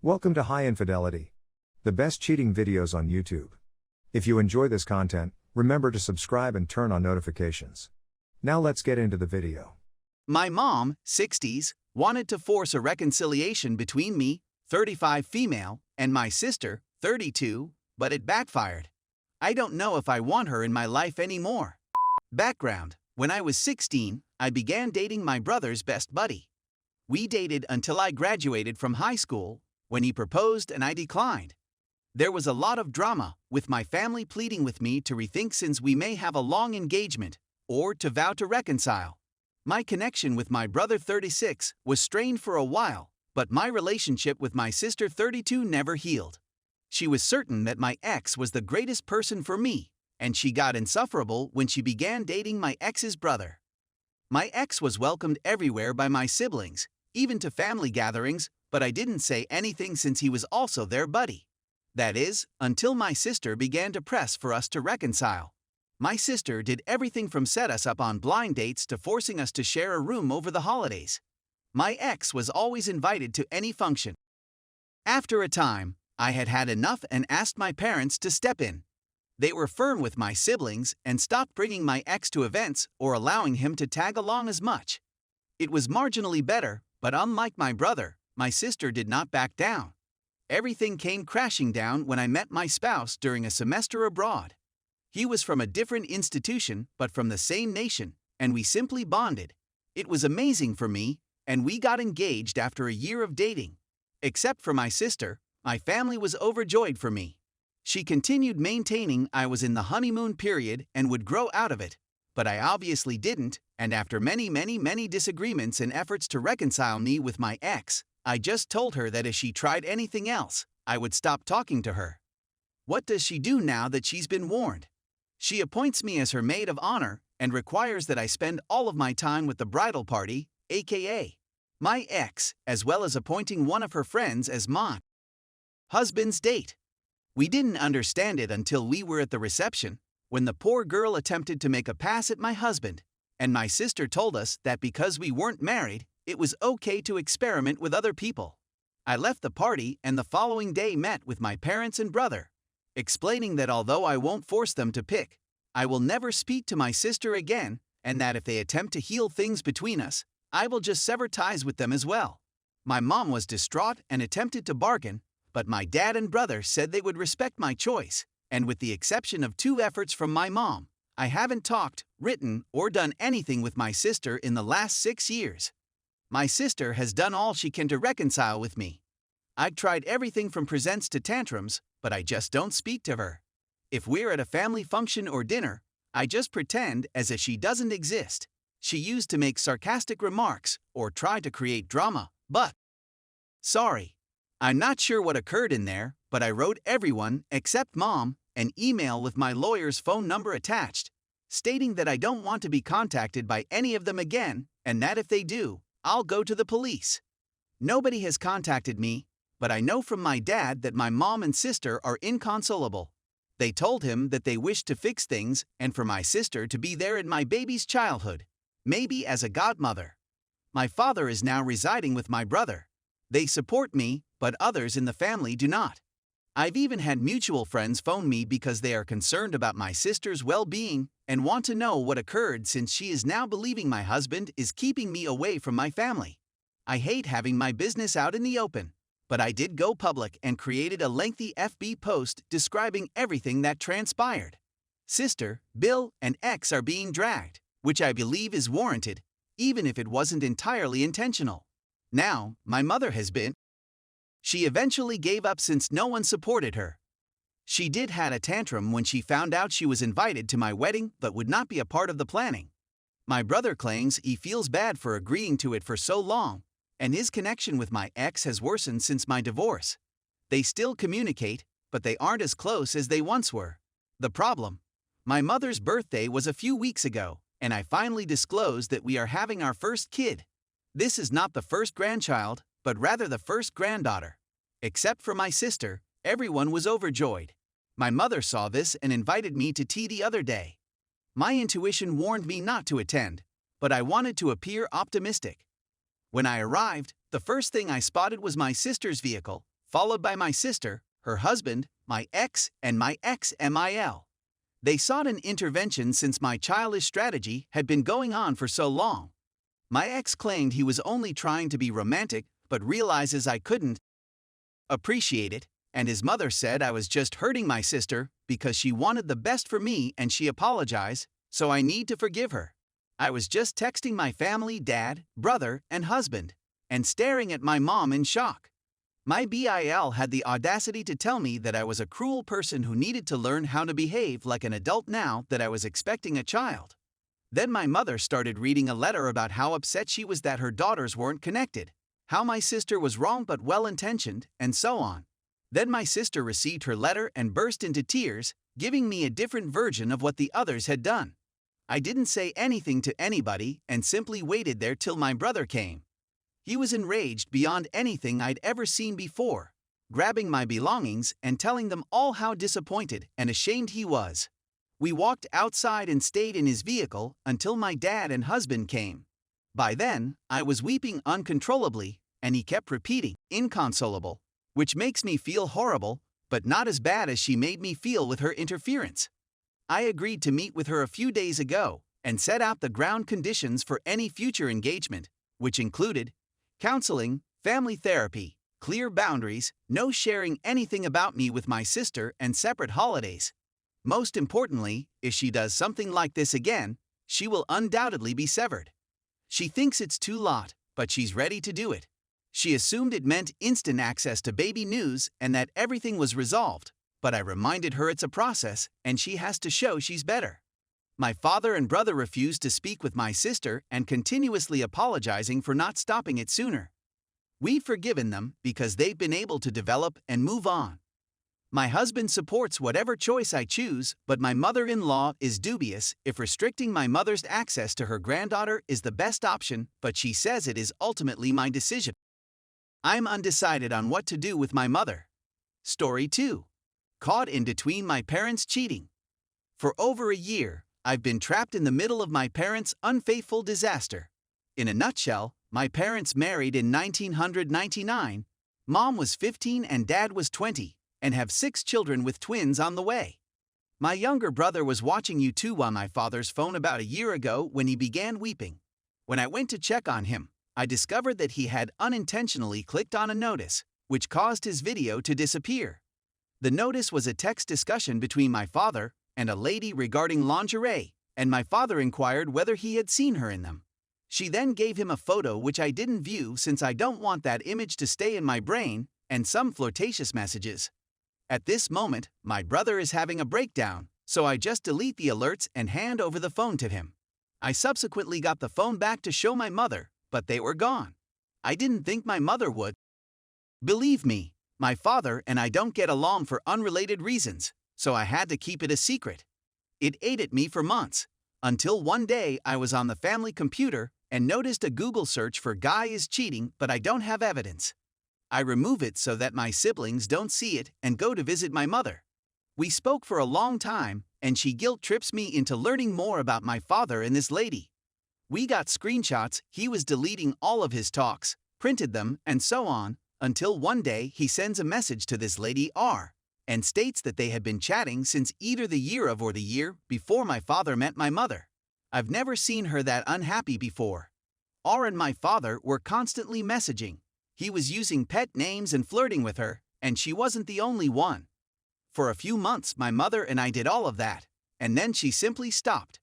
Welcome to High Infidelity, the best cheating videos on YouTube. If you enjoy this content, remember to subscribe and turn on notifications. Now let's get into the video. My mom, 60s, wanted to force a reconciliation between me, 35 female, and my sister, 32, but it backfired. I don't know if I want her in my life anymore. Background: when I was 16, I began dating my brother's best buddy. We dated until I graduated from high school, when he proposed and I declined. There was a lot of drama, with my family pleading with me to rethink since we may have a long engagement, or to vow to reconcile. My connection with my brother 36 was strained for a while, but my relationship with my sister 32 never healed. She was certain that my ex was the greatest person for me, and she got insufferable when she began dating my ex's brother. My ex was welcomed everywhere by my siblings, even to family gatherings, but I didn't say anything since he was also their buddy. That is, until my sister began to press for us to reconcile. My sister did everything from set us up on blind dates to forcing us to share a room over the holidays. My ex was always invited to any function. After a time, I had had enough and asked my parents to step in. They were firm with my siblings and stopped bringing my ex to events or allowing him to tag along as much. It was marginally better, but unlike my brother, my sister did not back down. Everything came crashing down when I met my spouse during a semester abroad. He was from a different institution but from the same nation, and we simply bonded. It was amazing for me, and we got engaged after a year of dating. Except for my sister, my family was overjoyed for me. She continued maintaining I was in the honeymoon period and would grow out of it, but I obviously didn't, and after many disagreements and efforts to reconcile me with my ex, I just told her that if she tried anything else, I would stop talking to her. What does she do now that she's been warned? She appoints me as her maid of honor and requires that I spend all of my time with the bridal party, aka my ex, as well as appointing one of her friends as my husband's date. We didn't understand it until we were at the reception, when the poor girl attempted to make a pass at my husband, and my sister told us that because we weren't married, it was okay to experiment with other people. I left the party and the following day met with my parents and brother, explaining that although I won't force them to pick, I will never speak to my sister again, and that if they attempt to heal things between us, I will just sever ties with them as well. My mom was distraught and attempted to bargain, but my dad and brother said they would respect my choice, and with the exception of 2 efforts from my mom, I haven't talked, written, or done anything with my sister in the last 6 years. My sister has done all she can to reconcile with me. I've tried everything from presents to tantrums, but I just don't speak to her. If we're at a family function or dinner, I just pretend as if she doesn't exist. She used to make sarcastic remarks or try to create drama, but sorry. I'm not sure what occurred in there, but I wrote everyone, except Mom, an email with my lawyer's phone number attached, stating that I don't want to be contacted by any of them again, and that if they do, I'll go to the police. Nobody has contacted me, but I know from my dad that my mom and sister are inconsolable. They told him that they wished to fix things and for my sister to be there in my baby's childhood, maybe as a godmother. My father is now residing with my brother. They support me, but others in the family do not. I've even had mutual friends phone me because they are concerned about my sister's well-being and want to know what occurred since she is now believing my husband is keeping me away from my family. I hate having my business out in the open, but I did go public and created a lengthy FB post describing everything that transpired. Sister, Bill, and ex are being dragged, which I believe is warranted, even if it wasn't entirely intentional. Now, my mother has been. She eventually gave up since no one supported her. She did had a tantrum when she found out she was invited to my wedding but would not be a part of the planning. My brother claims he feels bad for agreeing to it for so long, and his connection with my ex has worsened since my divorce. They still communicate, but they aren't as close as they once were. The problem: my mother's birthday was a few weeks ago, and I finally disclosed that we are having our first kid. This is not the first grandchild, but rather the first granddaughter. Except for my sister, everyone was overjoyed. My mother saw this and invited me to tea the other day. My intuition warned me not to attend, but I wanted to appear optimistic. When I arrived, the first thing I spotted was my sister's vehicle, followed by my sister, her husband, my ex, and my ex-mil. They sought an intervention since my childish strategy had been going on for so long. My ex claimed he was only trying to be romantic but realizes I couldn't appreciate it, and his mother said I was just hurting my sister because she wanted the best for me and she apologized, so I need to forgive her. I was just texting my family, dad, brother, and husband, and staring at my mom in shock. My BIL had the audacity to tell me that I was a cruel person who needed to learn how to behave like an adult now that I was expecting a child. Then my mother started reading a letter about how upset she was that her daughters weren't connected, how my sister was wrong but well-intentioned, and so on. Then my sister received her letter and burst into tears, giving me a different version of what the others had done. I didn't say anything to anybody and simply waited there till my brother came. He was enraged beyond anything I'd ever seen before, grabbing my belongings and telling them all how disappointed and ashamed he was. We walked outside and stayed in his vehicle until my dad and husband came. By then, I was weeping uncontrollably, and he kept repeating, "Inconsolable," which makes me feel horrible, but not as bad as she made me feel with her interference. I agreed to meet with her a few days ago and set out the ground conditions for any future engagement, which included counseling, family therapy, clear boundaries, no sharing anything about me with my sister, and separate holidays. Most importantly, if she does something like this again, she will undoubtedly be severed. She thinks it's too late, but she's ready to do it. She assumed it meant instant access to baby news and that everything was resolved, but I reminded her it's a process and she has to show she's better. My father and brother refused to speak with my sister and continuously apologizing for not stopping it sooner. We've forgiven them because they've been able to develop and move on. My husband supports whatever choice I choose, but my mother-in-law is dubious if restricting my mother's access to her granddaughter is the best option, but she says it is ultimately my decision. I'm undecided on what to do with my mother. Story 2. Caught in between my parents cheating. For over a year, I've been trapped in the middle of my parents' unfaithful disaster. In a nutshell, my parents married in 1999, mom was 15 and dad was 20, and have 6 children with twins on the way. My younger brother was watching YouTube on my father's phone about a year ago when he began weeping. When I went to check on him, I discovered that he had unintentionally clicked on a notice, which caused his video to disappear. The notice was a text discussion between my father and a lady regarding lingerie, and my father inquired whether he had seen her in them. She then gave him a photo which I didn't view since I don't want that image to stay in my brain, and some flirtatious messages. At this moment, my brother is having a breakdown, so I just delete the alerts and hand over the phone to him. I subsequently got the phone back to show my mother, but they were gone. I didn't think my mother would. Believe me, my father and I don't get along for unrelated reasons, so I had to keep it a secret. It ate at me for months, until one day I was on the family computer and noticed a Google search for "guy is cheating but I don't have evidence." I remove it so that my siblings don't see it and go to visit my mother. We spoke for a long time, and she guilt trips me into learning more about my father and this lady. We got screenshots, he was deleting all of his talks, printed them, and so on, until one day he sends a message to this lady R, and states that they had been chatting since either the year of or the year before my father met my mother. I've never seen her that unhappy before. R and my father were constantly messaging. He was using pet names and flirting with her, and she wasn't the only one. For a few months my mother and I did all of that, and then she simply stopped.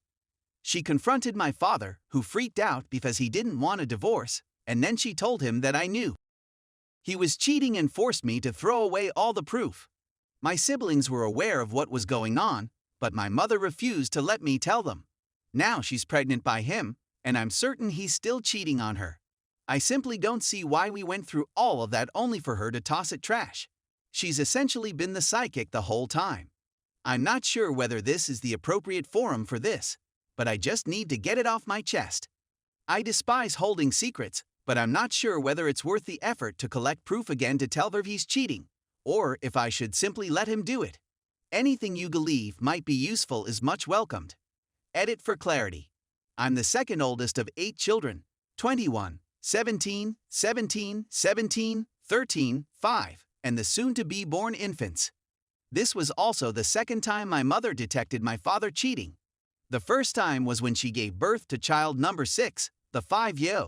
She confronted my father, who freaked out because he didn't want a divorce, and then she told him that I knew he was cheating and forced me to throw away all the proof. My siblings were aware of what was going on, but my mother refused to let me tell them. Now she's pregnant by him, and I'm certain he's still cheating on her. I simply don't see why we went through all of that only for her to toss it trash. She's essentially been the sidekick the whole time. I'm not sure whether this is the appropriate forum for this, but I just need to get it off my chest. I despise holding secrets, but I'm not sure whether it's worth the effort to collect proof again to tell her he's cheating, or if I should simply let him do it. Anything you believe might be useful is much welcomed. Edit for clarity. I'm the second oldest of 8 children, 21, 17, 13, 5, and the soon-to-be born infants. This was also the second time my mother detected my father cheating. The first time was when she gave birth to child number 6, the 5-year-old.